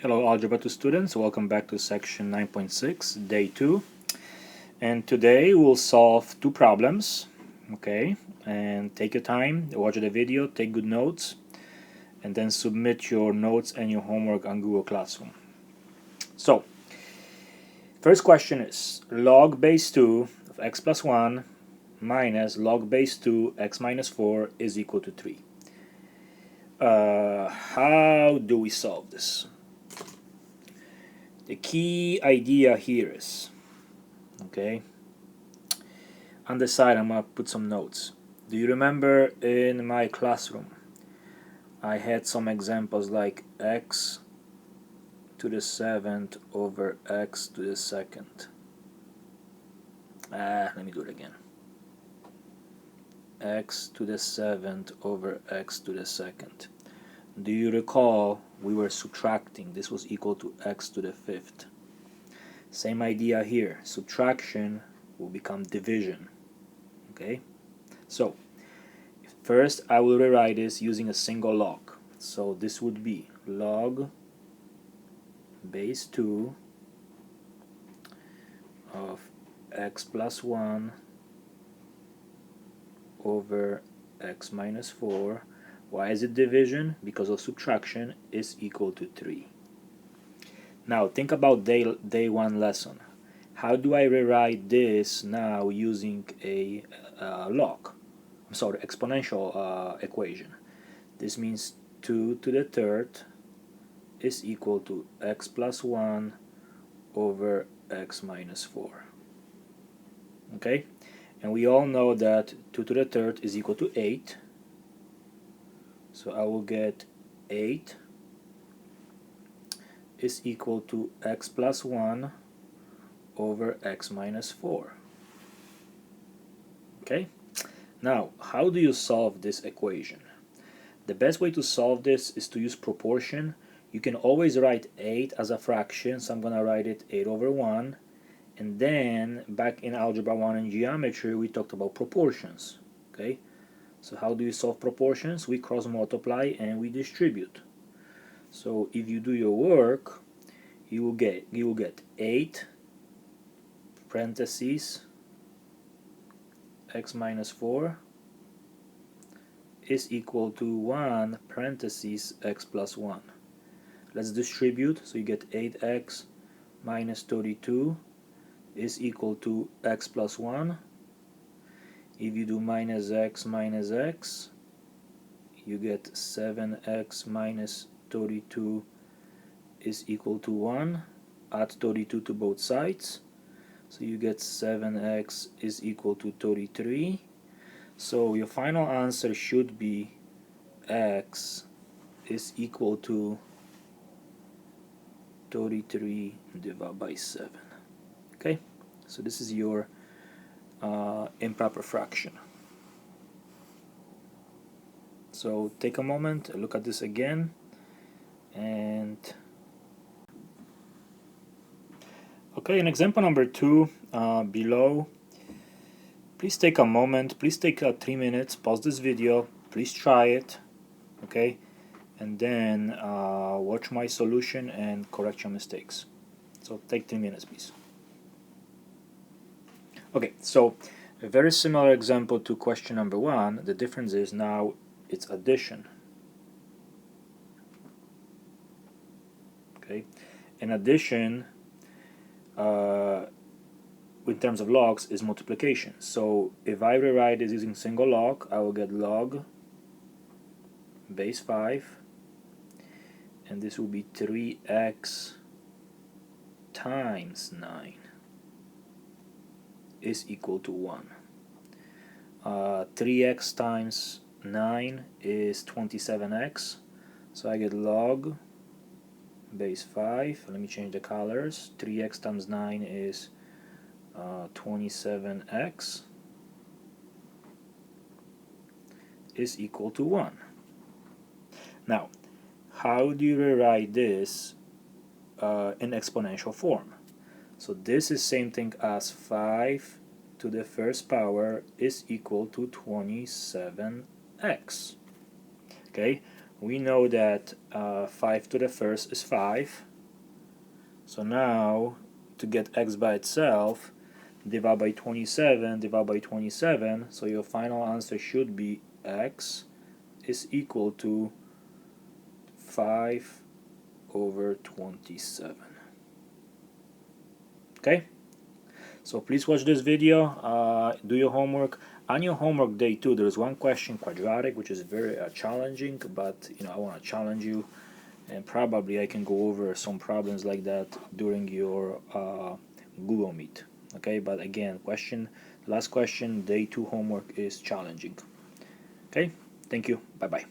Hello Algebra 2 students, welcome back to section 9.6, day 2. And today we'll solve two problems, okay? And take your time, watch the video, take good notes, and then submit your notes and your homework on Google Classroom. So, first question is log base 2 of x plus 1 minus log base 2 x minus 4 is equal to 3. How do we solve this? The key idea here is, okay, on the side I'm going to put some notes. Do you remember in my classroom I had some examples like x to the 7th over x to the 2nd. Let me do it again. X to the 7th over x to the 2nd. Do you recall we were subtracting? This was equal to x to the 5th. Same idea here. Subtraction will become division. Okay? So, first I will rewrite this using a single log. So this would be log base 2 of x plus 1 over x minus 4. Why is it division? Because of subtraction is equal to 3. Now think about day 1 lesson. How do I rewrite this now using a exponential equation? This means 2 to the 3rd is equal to x plus 1 over x minus 4. Okay? And we all know that 2 to the 3rd is equal to 8. So I will get 8 is equal to x plus 1 over x minus 4. Okay? Now, how do you solve this equation? The best way to solve this is to use proportion. You can always write 8 as a fraction, so I'm going to write it 8 over 1. And then, back in Algebra 1 and Geometry, we talked about proportions. Okay? So how do you solve proportions? We cross multiply and we distribute. So if you do your work, you will get 8 parentheses x minus 4 is equal to 1 parentheses x plus 1. Let's distribute, so you get 8x minus 32 is equal to x plus 1. If you do minus x, you get 7x minus 32 is equal to 1. Add 32 to both sides. So you get 7x is equal to 33. So your final answer should be x is equal to 33 divided by 7. Okay? So this is your improper fraction. So take a moment, look at this again, and okay, in example number 2 below, please take a moment, please take 3 minutes, pause this video, please try it, okay, and then watch my solution and correct your mistakes. So take 3 minutes, please. Okay, so a very similar example to question number 1. The difference is now it's addition. Okay, in addition, in terms of logs, is multiplication. So if I rewrite this using single log, I will get log base 5, and this will be 3x times 9 is equal to 1. 3x times 9 is 27x, so I get log base 5. Let me change the colors. 3x times 9 is 27x is equal to 1. Now, how do you rewrite this in exponential form? So this is same thing as 5 to the first power is equal to 27x. Okay, we know that 5 to the first is 5, So now to get x by itself, divide by 27, divide by 27, so your final answer should be x is equal to 5/27. Okay, so please watch this video, do your homework. On your homework day 2, there is one question, quadratic, which is very challenging, but I want to challenge you, and probably I can go over some problems like that during your Google Meet. Okay, but again, last question, day 2 homework is challenging. Okay, thank you, bye bye.